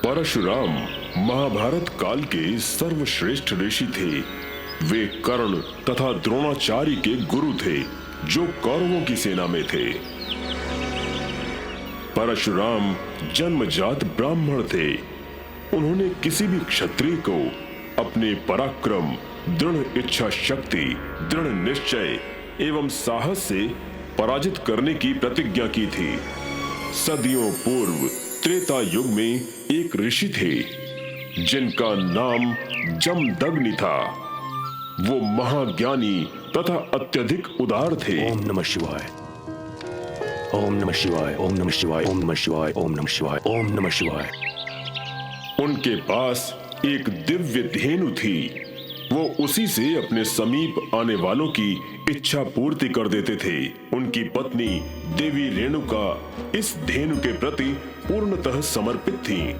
परशुराम महाभारत काल के सर्वश्रेष्ठ ऋषि थे। वे कर्ण तथा द्रोणाचार्य के गुरु थे, जो कौरवों की सेना में थे। परशुराम जन्मजात ब्राह्मण थे। उन्होंने किसी भी क्षत्रिय को अपने पराक्रम, दृढ़ इच्छा शक्ति, दृढ़ निश्चय एवं साहस से पराजित करने की प्रतिज्ञा की थी। सदियों पूर्व त्रेता युग में एक ऋषि थे, जिनका नाम जमदग्नि था। वो महाज्ञानी तथा अत्यधिक उदार थे। ओम नमः शिवाय, ओम नमः शिवाय, ओम नमः शिवाय, ओम नमः शिवाय, ओम नमः शिवाय, ओम नमः शिवाय। उनके पास एक दिव्य धेनु थी। वो उसी से अपने समीप आने वालों की इच्छा पूर्ति कर देते थे। उनकी पत्नी देवी रेणुका इस धेनु के प्रति पूर्णतः समर्पित थी।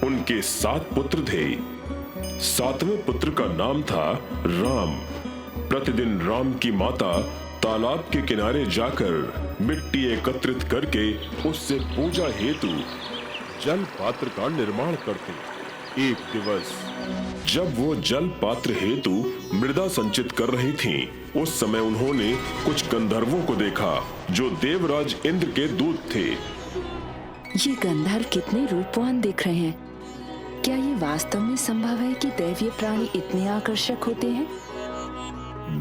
उनके 7 पुत्र थे। 7वें पुत्र का नाम था राम। प्रतिदिन राम की माता तालाब के किनारे जाकर मिट्टी एकत्रित करके उससे पूजा हेतु जल पात्र का निर्माण करते। एक दिवस जब वो जल पात्र हेतु मृदा संचित कर रही थीं, उस समय उन्होंने कुछ गंधर्वों को देखा, जो देवराज इंद्र के दूत थे। ये गंधर्व कितने रूपवान दिख रहे हैं। क्या ये वास्तव में संभव है कि दैवीय प्राणी इतने आकर्षक होते हैं?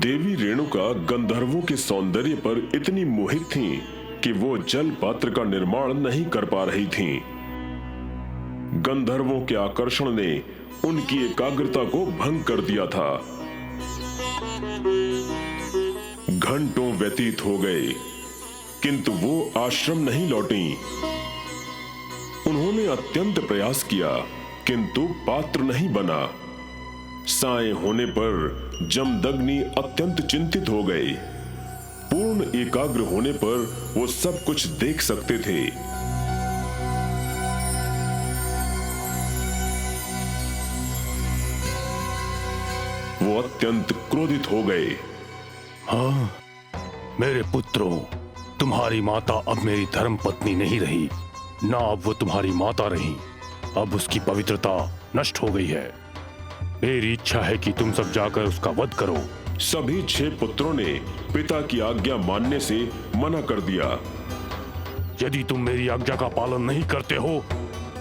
देवी रेणुका गंधर्वों के सौंदर्य पर इतनी मोहित थीं कि वो जल पात्र का निर्माण नहीं कर पा रही थीं। गंधर्वों के आकर्षण ने उनकी एकाग्रता को भंग कर दिया था। घंटों व्यतीत हो गए, किंतु वो आश्रम नहीं लौटी। उन्होंने अत्यंत प्रयास किया, किंतु पात्र नहीं बना। साय होने पर जमदग्नि अत्यंत चिंतित हो गए। पूर्ण एकाग्र होने पर वो सब कुछ देख सकते थे। वो अत्यंत क्रोधित हो गए। हाँ, मेरे पुत्रों, तुम्हारी माता अब मेरी धर्म पत्नी नहीं रही, ना अब वो तुम्हारी माता रही। अब उसकी पवित्रता नष्ट हो गई है। मेरी इच्छा है कि तुम सब जाकर उसका वध करो। सभी 6 पुत्रों ने पिता की आज्ञा मानने से मना कर दिया। यदि तुम मेरी आज्ञा का पालन नहीं करते हो,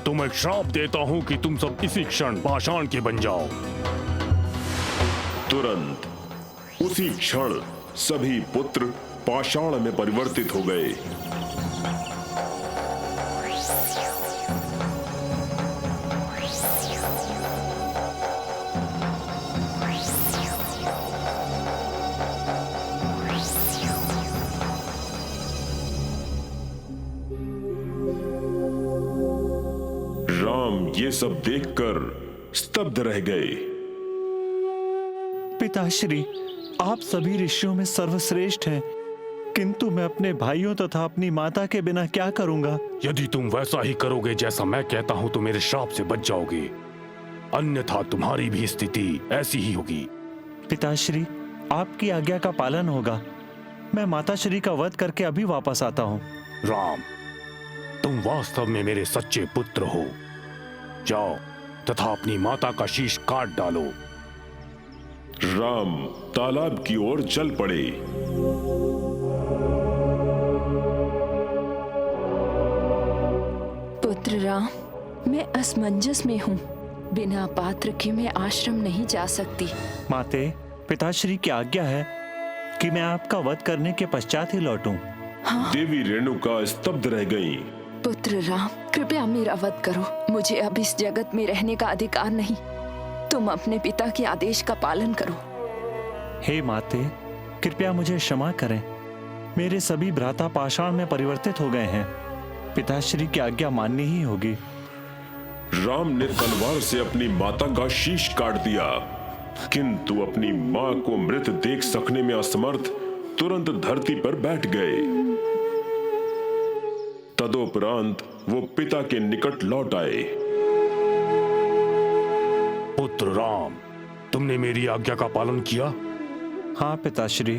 तो मैं श्राप देता हूँ कि तुम सब इसी क्षण पाषाण के बन जाओ। तुरंत उसी क्षण सभी पुत्र पाषाण में परिवर्तित हो गए। राम ये सब देखकर स्तब्ध रह गए। पिताश्री, आप सभी ऋषियों में सर्वश्रेष्ठ हैं, किंतु मैं अपने भाइयों तथा अपनी माता के बिना क्या करूंगा? यदि तुम वैसा ही करोगे जैसा मैं कहता हूं, तो मेरे श्राप से बच जाओगे, अन्यथा तुम्हारी भी स्थिति ऐसी ही होगी। पिताश्री, आपकी आज्ञा का पालन होगा। मैं माताश्री का वध करके अभी वापस आता हूँ। राम, तुम वास्तव में मेरे सच्चे पुत्र हो। जाओ तथा अपनी माता का शीश काट डालो। राम तालाब की ओर चल पड़े। पुत्र राम, मैं असमंजस में हूँ। बिना पात्र के मैं आश्रम नहीं जा सकती। माते, पिताश्री की आज्ञा है कि मैं आपका वध करने के पश्चात ही लौटूं। हाँ? देवी रेणुका स्तब्ध रह गईं। पुत्र राम, कृपया मेरा वध करो। मुझे अब इस जगत में रहने का अधिकार नहीं। तुम अपने पिता के आदेश का पालन करो। हे माते, कृपया मुझे क्षमा करें। मेरे सभी भ्राता पाषाण में परिवर्तित हो गए हैं। पिताश्री की आज्ञा माननी ही होगी। राम ने तलवार से अपनी माता का शीश काट दिया, किंतु अपनी मां को मृत देख सकने में असमर्थ तुरंत धरती पर बैठ गए। तदोपरांत वो पिता के निकट लौट आए। पुत्र राम, तुमने मेरी आज्ञा का पालन किया? हाँ पिताश्री।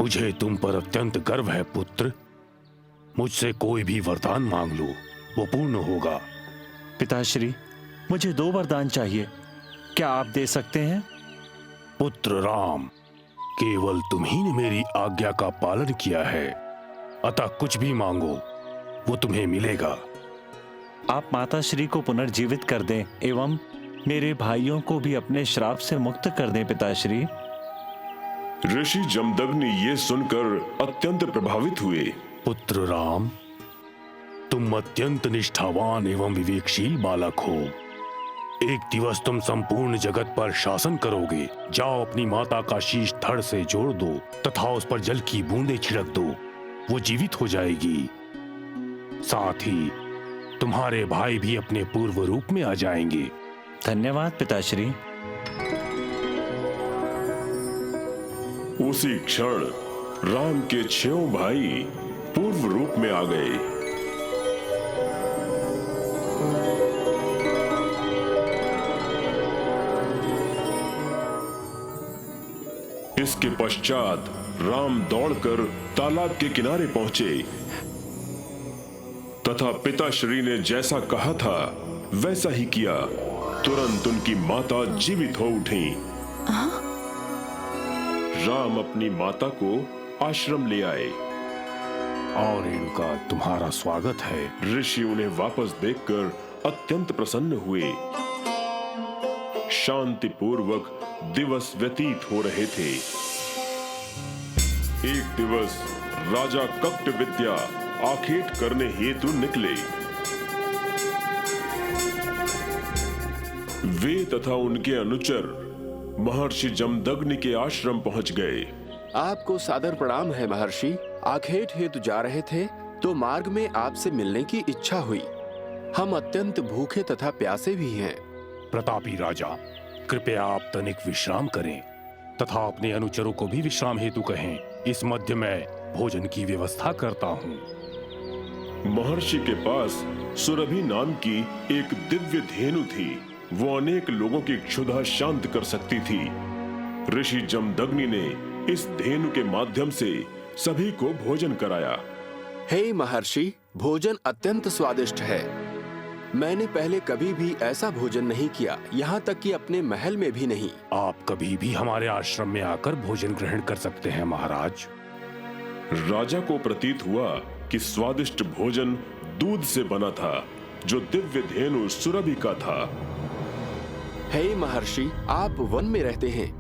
मुझे तुम पर अत्यंत गर्व है पुत्र। मुझसे कोई भी वरदान मांग लो, वो पूर्ण होगा। पिताश्री, मुझे 2 वरदान चाहिए, क्या आप दे सकते हैं? पुत्र राम, केवल तुम ही ने मेरी आज्ञा का पालन किया है, अतः कुछ भी मांगो वो तुम्हें मिलेगा। आप माताश्री को पुनर्जीवित कर दें एवं मेरे भाइयों को भी अपने श्राप से मुक्त कर दें पिताश्री। ऋषि जमदग्नि ये सुनकर अत्यंत प्रभावित हुए। पुत्र राम, तुम अत्यंत निष्ठावान एवं विवेकशील बालक हो। एक दिवस तुम संपूर्ण जगत पर शासन करोगे। जाओ, अपनी माता का शीश धड़ से जोड़ दो तथा उस पर जल की बूंदें छिड़क दो, वो जीवित हो जाएगी। साथ ही तुम्हारे भाई भी अपने पूर्व रूप में आ जाएंगे। धन्यवाद पिताश्री। उसी क्षण राम के 6 भाई पूर्व रूप में आ गए। इसके पश्चात राम दौड़कर तालाब के किनारे पहुंचे तथा पिताश्री ने जैसा कहा था वैसा ही किया। तुरंत उनकी माता जीवित हो उठी। राम अपनी माता को आश्रम ले आए और इनका तुम्हारा स्वागत है। ऋषि उन्हें वापस देखकर अत्यंत प्रसन्न हुए। शांतिपूर्वक दिवस व्यतीत हो रहे थे। एक दिवस राजा कप्ट विद्या आखेट करने हेतु निकले। वे तथा उनके अनुचर महर्षि जमदग्नि के आश्रम पहुंच गए। आपको सादर प्रणाम है महर्षि। आखेट हेतु जा रहे थे तो मार्ग में आपसे मिलने की इच्छा हुई। हम अत्यंत भूखे तथा प्यासे भी हैं। प्रतापी राजा, कृपया आप तनिक विश्राम करें तथा अपने अनुचरों को भी विश्राम हेतु कहें। इस मध्य में भोजन की व्यवस्था करता हूँ। महर्षि के पास सुरभि नाम की एक दिव्य धेनु थी। वो अनेक लोगों की क्षुधा शांत कर सकती थी। ऋषि जमदग्नि ने इस धेनु के माध्यम से सभी को भोजन कराया। हे महर्षि, भोजन अत्यंत स्वादिष्ट है। मैंने पहले कभी भी ऐसा भोजन नहीं किया, यहाँ तक कि अपने महल में भी नहीं। आप कभी भी हमारे आश्रम में आकर भोजन ग्रहण कर सकते हैं महाराज। राजा को प्रतीत हुआ कि स्वादिष्ट भोजन दूध से बना था, जो दिव्य धेनु सुरभि का था। हे महर्षि, आप वन में रहते हैं,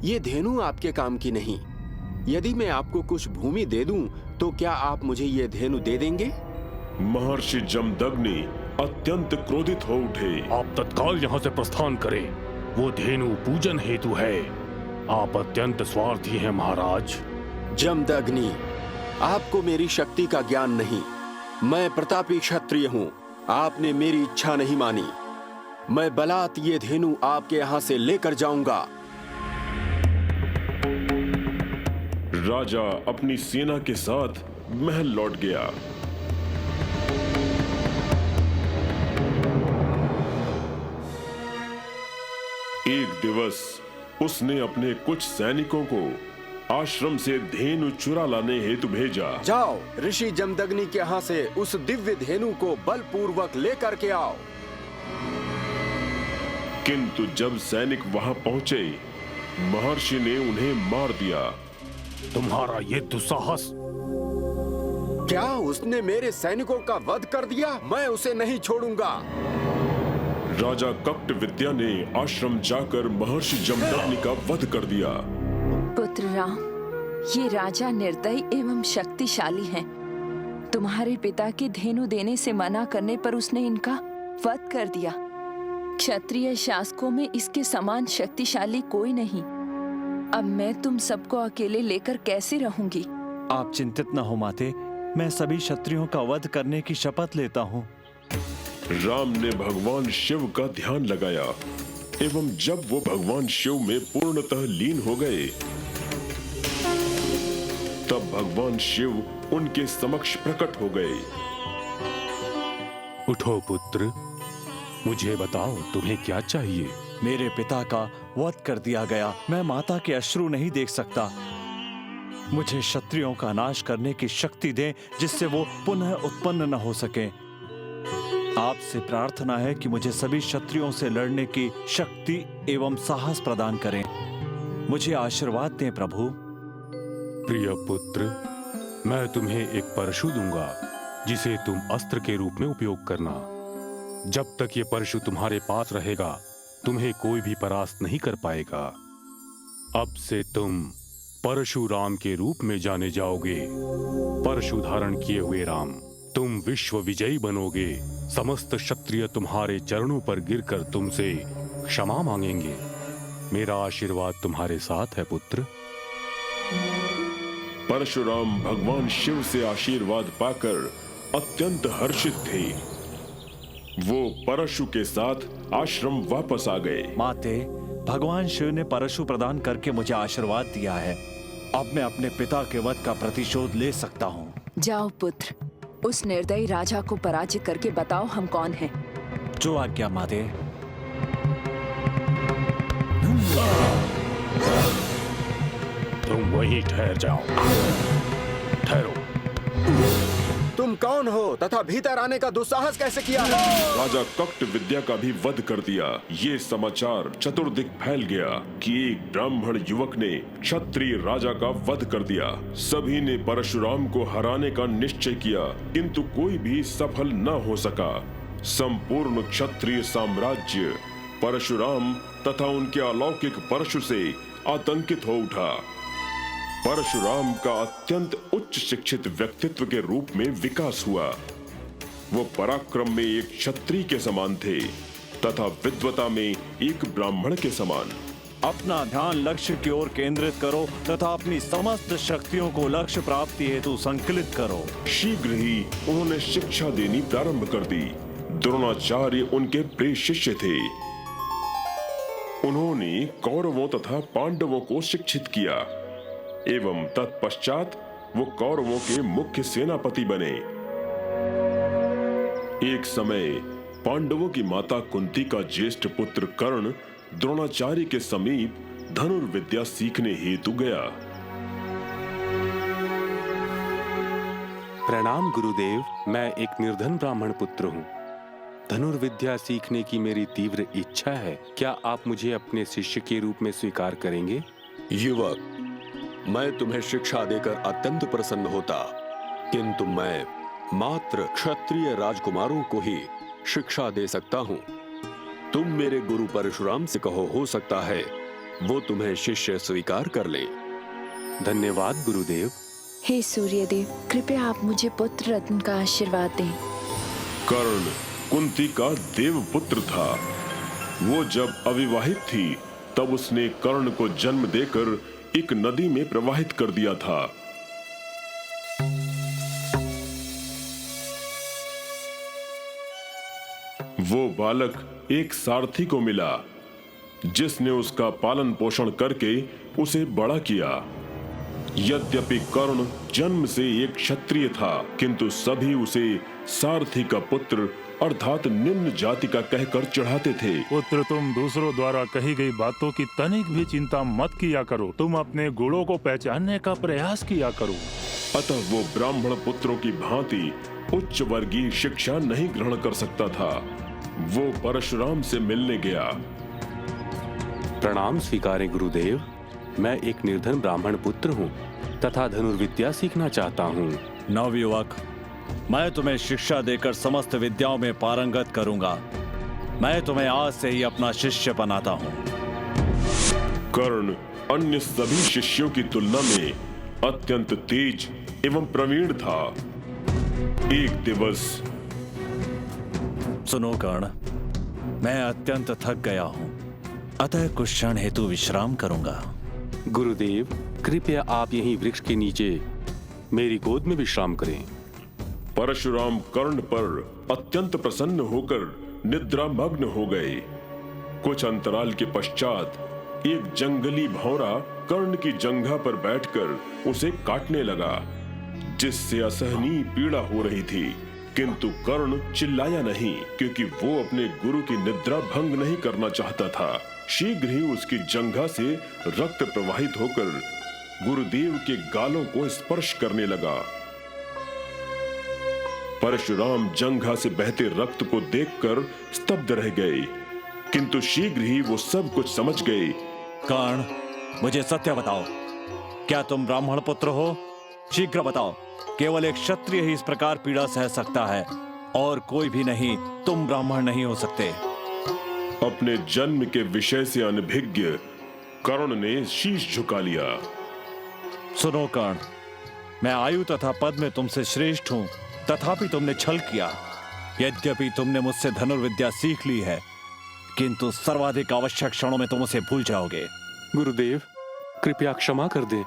ये धेनु आपके काम की नहीं। यदि मैं आपको कुछ भूमि दे दूं, तो क्या आप मुझे ये धेनु दे देंगे? महर्षि जमदग्नि अत्यंत क्रोधित हो उठे। आप तत्काल यहाँ से प्रस्थान करें। वो धेनु पूजन हेतु है। आप अत्यंत स्वार्थी हैं महाराज। जमदग्नि, आपको मेरी शक्ति का ज्ञान नहीं। मैं प्रतापी क्षत्रिय हूँ। आपने मेरी इच्छा नहीं मानी। मैं बलात् ये धेनु आपके यहाँ से लेकर जाऊंगा। राजा अपनी सेना के साथ महल लौट गया। एक दिवस उसने अपने कुछ सैनिकों को आश्रम से धेनु चुरा लाने हेतु भेजा। जाओ, ऋषि जमदग्नि के यहाँ से उस दिव्य धेनु को बलपूर्वक लेकर के आओ। किंतु जब सैनिक वहां पहुंचे, महर्षि ने उन्हें मार दिया। तुम्हारा ये दुस्साहस! क्या उसने मेरे सैनिकों का वध कर दिया? मैं उसे नहीं छोड़ूंगा। राजा कप्ट विद्या ने आश्रम जाकर महर्षि जमदग्नि का वध कर दिया। पुत्र राम, ये राजा निर्दयी एवं शक्तिशाली हैं। तुम्हारे पिता के धेनु देने से मना करने पर उसने इनका वध कर दिया। क्षत्रिय शासकों में इसके समान शक्तिशाली कोई नहीं। अब मैं तुम सबको अकेले लेकर कैसे रहूंगी? आप चिंतित न हो माते, मैं सभी क्षत्रियों का वध करने की शपथ लेता हूँ। राम ने भगवान शिव का ध्यान लगाया एवं जब वो भगवान शिव में पूर्णतः लीन हो गए, तब भगवान शिव उनके समक्ष प्रकट हो गए। उठो पुत्र, मुझे बताओ तुम्हें क्या चाहिए? मेरे पिता का वध कर दिया गया। मैं माता के अश्रु नहीं देख सकता। मुझे क्षत्रियों का नाश करने की शक्ति दें, जिससे वो पुनः उत्पन्न न हो सके। आपसे प्रार्थना है कि मुझे सभी शत्रुओं से लड़ने की शक्ति एवं साहस प्रदान करें। मुझे आशीर्वाद दें प्रभु। प्रिय पुत्र, मैं तुम्हें एक परशु दूंगा जिसे तुम अस्त्र के रूप में उपयोग करना। जब तक ये परशु तुम्हारे पास रहेगा तुम्हें कोई भी परास्त नहीं कर पाएगा। अब से तुम परशुराम के रूप में जाने जाओगे। परशु धारण किए हुए राम, तुम विश्व विजयी बनोगे। समस्त क्षत्रिय तुम्हारे चरणों पर गिरकर तुमसे क्षमा मांगेंगे। मेरा आशीर्वाद तुम्हारे साथ है पुत्र। परशुराम भगवान शिव से आशीर्वाद पाकर अत्यंत हर्षित थे। वो परशु के साथ आश्रम वापस आ गए। माते, भगवान शिव ने परशु प्रदान करके मुझे आशीर्वाद दिया है। अब मैं अपने पिता के वध का प्रतिशोध ले सकता हूँ। जाओ पुत्र, उस निर्दयी राजा को पराजित करके बताओ हम कौन हैं। जो आज्ञा माते। तुम वहीं ठहर जाओ। ठहरो। तुम कौन हो तथा भीतर आने का दुस्साहस कैसे किया है? राजा कक्त विद्या का भी वध कर दिया। ये समाचार चतुर्दिक फैल गया कि एक ब्राह्मण युवक ने क्षत्रिय राजा का वध कर दिया। सभी ने परशुराम को हराने का निश्चय किया, किंतु कोई भी सफल न हो सका। संपूर्ण क्षत्रिय साम्राज्य परशुराम तथा उनके अलौकिक परशु से आतंकित हो उठा। परशुराम का अत्यंत उच्च शिक्षित व्यक्तित्व के रूप में विकास हुआ। वो पराक्रम में एक क्षत्रिय के समान थे तथा विद्वता में एक ब्राह्मण के समान। अपना ध्यान लक्ष्य की ओर केंद्रित करो तथा अपनी समस्त शक्तियों को लक्ष्य प्राप्ति हेतु संकलित करो। शीघ्र ही उन्होंने शिक्षा देनी प्रारंभ कर दी। द्रोणाचार्य उनके प्रिय शिष्य थे। उन्होंने कौरवों तथा पांडवों को शिक्षित किया एवं तत्पश्चात वो कौरवों के मुख्य सेनापति बने। एक समय पांडवों की माता कुंती का ज्येष्ठ पुत्र कर्ण द्रोणाचार्य के समीप धनुर्विद्या सीखने हेतु गया। प्रणाम गुरुदेव, मैं एक निर्धन ब्राह्मण पुत्र हूँ। धनुर्विद्या सीखने की मेरी तीव्र इच्छा है। क्या आप मुझे अपने शिष्य के रूप में स्वीकार करेंगे? युवक, मैं तुम्हें शिक्षा देकर अत्यंत प्रसन्न होता, किंतु मैं मात्र क्षत्रिय राजकुमारों को ही शिक्षा दे सकता हूँ। तुम मेरे गुरु परशुराम से कहो, हो सकता है वो तुम्हें शिष्य स्वीकार कर ले। धन्यवाद गुरुदेव। हे सूर्यदेव, कृपया आप मुझे पुत्र रत्न का आशीर्वाद दें। कर्ण कुंती का देव पुत्र था। वो जब अविवाहित थी तब उसने कर्ण को जन्म देकर एक नदी में प्रवाहित कर दिया था। वो बालक एक सारथी को मिला जिसने उसका पालन पोषण करके उसे बड़ा किया। यद्यपि कर्ण जन्म से एक क्षत्रिय था, किंतु सभी उसे सारथी का पुत्र अर्थात निम्न जाति का कहकर चढ़ाते थे। पुत्र, तुम दूसरों द्वारा कही गई बातों की तनिक भी चिंता मत किया करो। तुम अपने गुणों को पहचानने का प्रयास किया करो। अतः वो ब्राह्मण पुत्रों की भांति उच्च वर्गीय शिक्षा नहीं ग्रहण कर सकता था। वो परशुराम से मिलने गया। प्रणाम स्वीकारें गुरुदेव। मैं एक निर्धन ब्राह्मण पुत्र हूँ तथा धनुर्विद्या सीखना चाहता हूँ। नवयुवक, मैं तुम्हें शिक्षा देकर समस्त विद्याओं में पारंगत करूंगा। मैं तुम्हें आज से ही अपना शिष्य बनाता हूँ। कर्ण अन्य सभी शिष्यों की तुलना में अत्यंत तेज एवं प्रवीण था। एक दिवस। सुनो कर्ण, मैं अत्यंत थक गया हूँ, अतः कुछ क्षण हेतु विश्राम करूंगा। गुरुदेव, कृपया आप यहीं वृक्ष के नीचे मेरी गोद में विश्राम करें। परशुराम कर्ण पर अत्यंत प्रसन्न होकर निद्रामग्न हो गए। कुछ अंतराल के पश्चात एक जंगली भौरा कर्ण की जंघा पर बैठकर उसे काटने लगा, जिससे असहनीय पीड़ा हो रही थी। किंतु कर्ण चिल्लाया नहीं, क्योंकि वो अपने गुरु की निद्रा भंग नहीं करना चाहता था। शीघ्र ही उसकी जंघा से रक्त प्रवाहित होकर गुरुदेव के गालों को स्पर्श करने लगा। परशुराम जंघा से बहते रक्त को देखकर स्तब्ध रह गए, किंतु शीघ्र ही वो सब कुछ समझ गए। कर्ण, मुझे सत्य बताओ, क्या तुम ब्राह्मण पुत्र हो? शीघ्र बताओ। केवल एक क्षत्रिय ही इस प्रकार पीड़ा सह सकता है और कोई भी नहीं। तुम ब्राह्मण नहीं हो सकते। अपने जन्म के विषय से अनभिज्ञ कर्ण ने शीश झुका लिया। सुनो कर्ण, मैं आयु तथा पद में तुमसे श्रेष्ठ हूं, तथापि तुमने छल किया। यद्यपि तुमने मुझसे धनुर्विद्या सीख ली है, किंतु सर्वाधिक आवश्यक क्षणों में तुम उसे भूल जाओगे। गुरुदेव, कृपया क्षमा कर दे।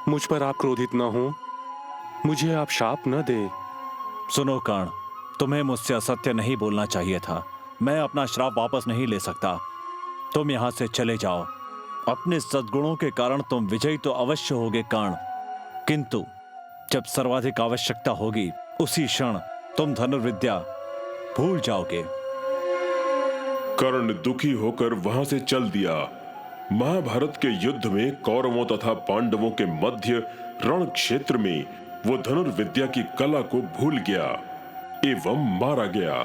मुझ पर आप क्रोधित न हो, मुझे आप शाप न दे। सुनो कर्ण, तुम्हें मुझसे असत्य नहीं बोलना चाहिए था। मैं अपना श्राप वापस नहीं ले सकता। तुम यहां से चले जाओ। अपने सद्गुणों के कारण तुम विजयी तो अवश्य होगे कर्ण, किंतु जब सर्वाधिक आवश्यकता होगी उसी क्षण तुम धनुर्विद्या भूल जाओगे। कर्ण दुखी होकर वहां से चल दिया। महाभारत के युद्ध में कौरवों तथा पांडवों के मध्य रण क्षेत्र में वो धनुर्विद्या की कला को भूल गया एवं मारा गया।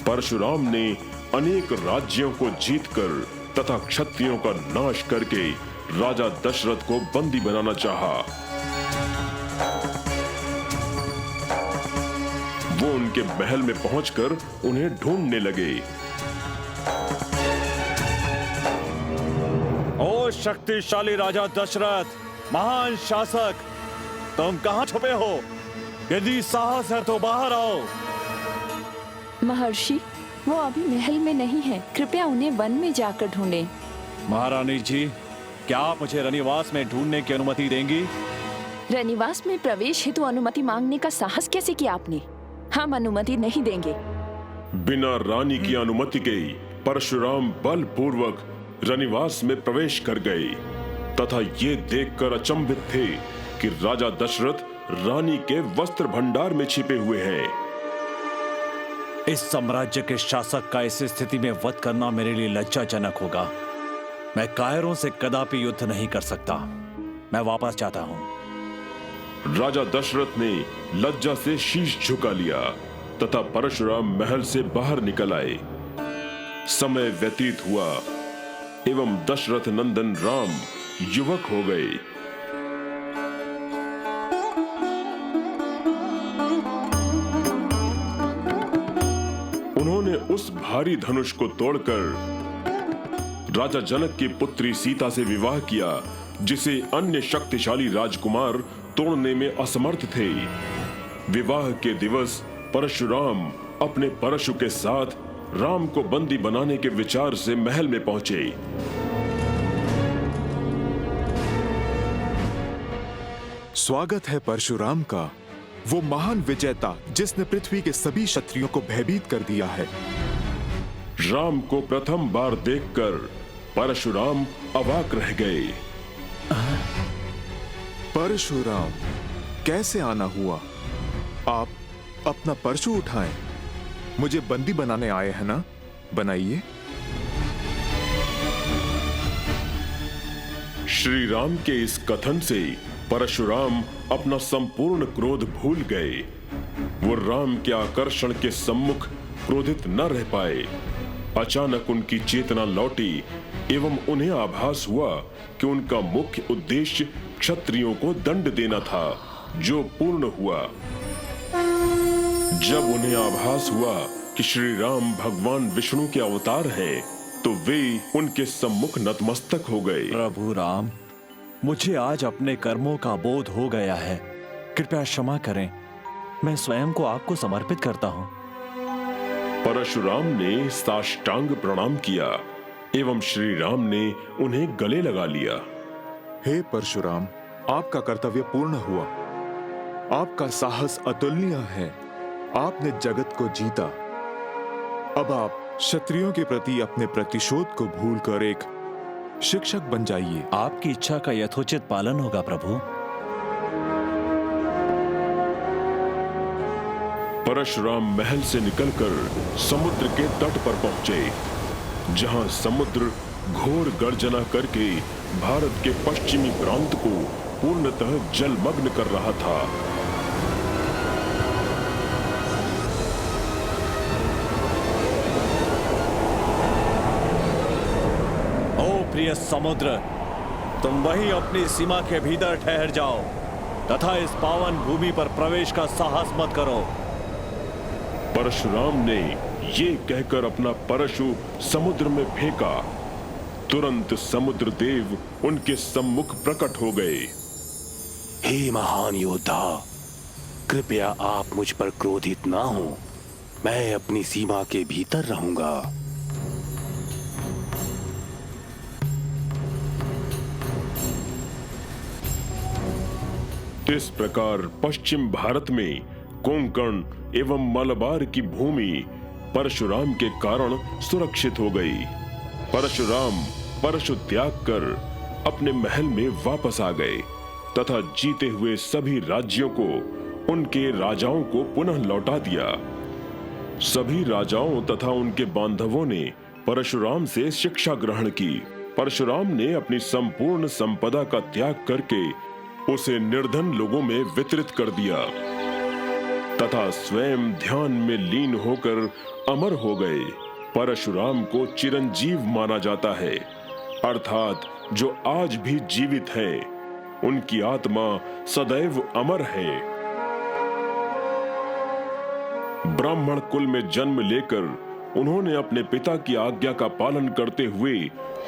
परशुराम ने अनेक राज्यों को जीतकर तथा क्षत्रियों का नाश करके राजा दशरथ को बंदी बनाना चाहा। वो उनके महल में पहुंचकर उन्हें ढूंढने लगे। ओ शक्तिशाली राजा दशरथ, महान शासक, तुम कहां छुपे हो? यदि साहस है तो बाहर आओ। महर्षि, वो अभी महल में नहीं है, कृपया उन्हें वन में जाकर ढूंढें। महारानी जी, क्या आप मुझे रनिवास में ढूंढने की अनुमति देंगी? रनिवास में प्रवेश हेतु अनुमति मांगने का साहस कैसे किया आपने? हम अनुमति नहीं देंगे। बिना रानी की अनुमति के परशुराम बलपूर्वक रनिवास में प्रवेश कर गए तथा ये देखकर अचंभित थे कि राजा दशरथ रानी के वस्त्र भंडार में छिपे हुए हैं। इस साम्राज्य के शासक का इस स्थिति में वध करना मेरे लिए लज्जाजनक होगा। मैं कायरों से कदापि युद्ध नहीं कर सकता। मैं वापस जाता हूं। राजा दशरथ ने लज्जा से शीश झुका लिया तथा परशुराम महल से बाहर निकल आए। समय व्यतीत हुआ एवं दशरथ नंदन राम युवक हो गए। उन्होंने उस भारी धनुष को तोड़कर राजा जनक की पुत्री सीता से विवाह किया, जिसे अन्य शक्तिशाली राजकुमार तोड़ने में असमर्थ थे। विवाह के दिवस परशुराम अपने परशु के साथ राम को बंदी बनाने के विचार से महल में पहुंचे। स्वागत है परशुराम का, वो महान विजेता जिसने पृथ्वी के सभी क्षत्रियों को भयभीत कर दिया है। राम को प्रथम बार देखकर परशुराम अवाक रह गए। परशुराम, कैसे आना हुआ? आप अपना परशु उठाएं। मुझे बंदी बनाने आए हैं ना? बनाइए। श्री राम के इस कथन से परशुराम अपना संपूर्ण क्रोध भूल गए। वो राम के आकर्षण के सम्मुख क्रोधित न रह पाए। अचानक उनकी चेतना लौटी एवं उन्हें आभास हुआ कि उनका मुख्य उद्देश्य क्षत्रियों को दंड देना था, जो पूर्ण हुआ। जब उन्हें आभास हुआ कि श्री राम भगवान विष्णु के अवतार हैं, तो वे उनके सम्मुख नतमस्तक हो गए। प्रभु राम, मुझे आज अपने कर्मों का बोध हो गया है। कृपया क्षमा करें। मैं स्वयं को आपको समर्पित करता हूं। परशुराम ने साष्टांग प्रणाम किया एवं श्री राम ने उन्हें गले लगा लिया। हे परशुराम, आपका कर्तव्य पूर्ण हुआ। आपका साहस अतुलनीय है। आपने जगत को जीता। अब आप क्षत्रियों के प्रति अपने प्रतिशोध को भूलकर एक शिक्षक बन जाइए। आपकी इच्छा का यथोचित पालन होगा प्रभु। परशुराम महल से निकलकर समुद्र के तट पर पहुंचे, जहां समुद्र घोर गर्जना करके भारत के पश्चिमी प्रांत को पूर्णतः जलमग्न कर रहा था। ओ प्रिय समुद्र, तुम वही अपनी सीमा के भीतर ठहर जाओ तथा इस पावन भूमि पर प्रवेश का साहस मत करो। परशुराम ने ये कहकर अपना परशु समुद्र में फेंका। तुरंत समुद्र देव उनके सम्मुख प्रकट हो गए। हे महान योद्धा, कृपया आप मुझ पर क्रोधित ना हो। मैं अपनी सीमा के भीतर रहूंगा। इस प्रकार पश्चिम भारत में कोंकण एवं मलबार की भूमि परशुराम के कारण सुरक्षित हो गई। परशुराम परशु त्याग कर अपने महल में वापस आ गए तथा जीते हुए सभी राज्यों को उनके राजाओं को पुनः लौटा दिया। सभी राजाओं तथा उनके बांधवों ने परशुराम से शिक्षा ग्रहण की। परशुराम ने अपनी संपूर्ण संपदा का त्याग करके उसे निर्धन लोगों में वितरित कर दिया तथा स्वयं ध्यान में लीन होकर अमर हो गए। परशुराम को चिरंजीव माना जाता है, अर्थात जो आज भी जीवित हैं, उनकी आत्मा सदैव अमर है। ब्राह्मण कुल में जन्म लेकर उन्होंने अपने पिता की आज्ञा का पालन करते हुए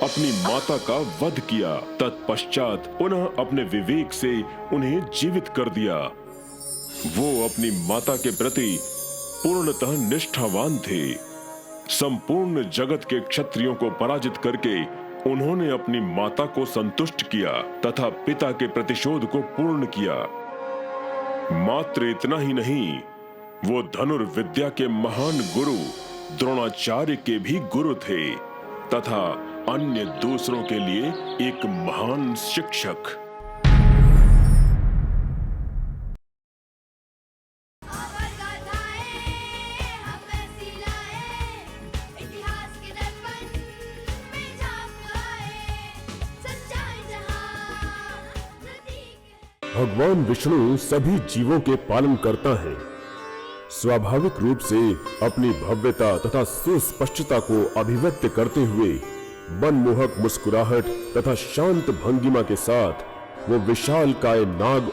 अपनी माता का वध किया। तत्पश्चात पुनः अपने विवेक से उन्हें जीवित कर दिया। वो अपनी माता के प्रति पूर्णतः निष्ठावान थे। संपूर्ण जगत के क्षत्रियों को पराजित करके उन्होंने अपनी माता को संतुष्ट किया तथा पिता के प्रतिशोध को पूर्ण किया। मात्र इतना ही नहीं, वो धनुर्विद्या के महान गुरु द्रोणाचार्य के भी गुरु थे तथा अन्य दूसरों के लिए एक महान शिक्षक। भगवान विष्णु सभी जीवों के पालन करता है। स्वाभाविक रूप से अपनी भव्यता तथा सुस्पष्टता को अभिव्यक्त करते हुए मनमोहक मुस्कुराहट तथा शांत भंगिमा के साथ वो विशालकाय नाग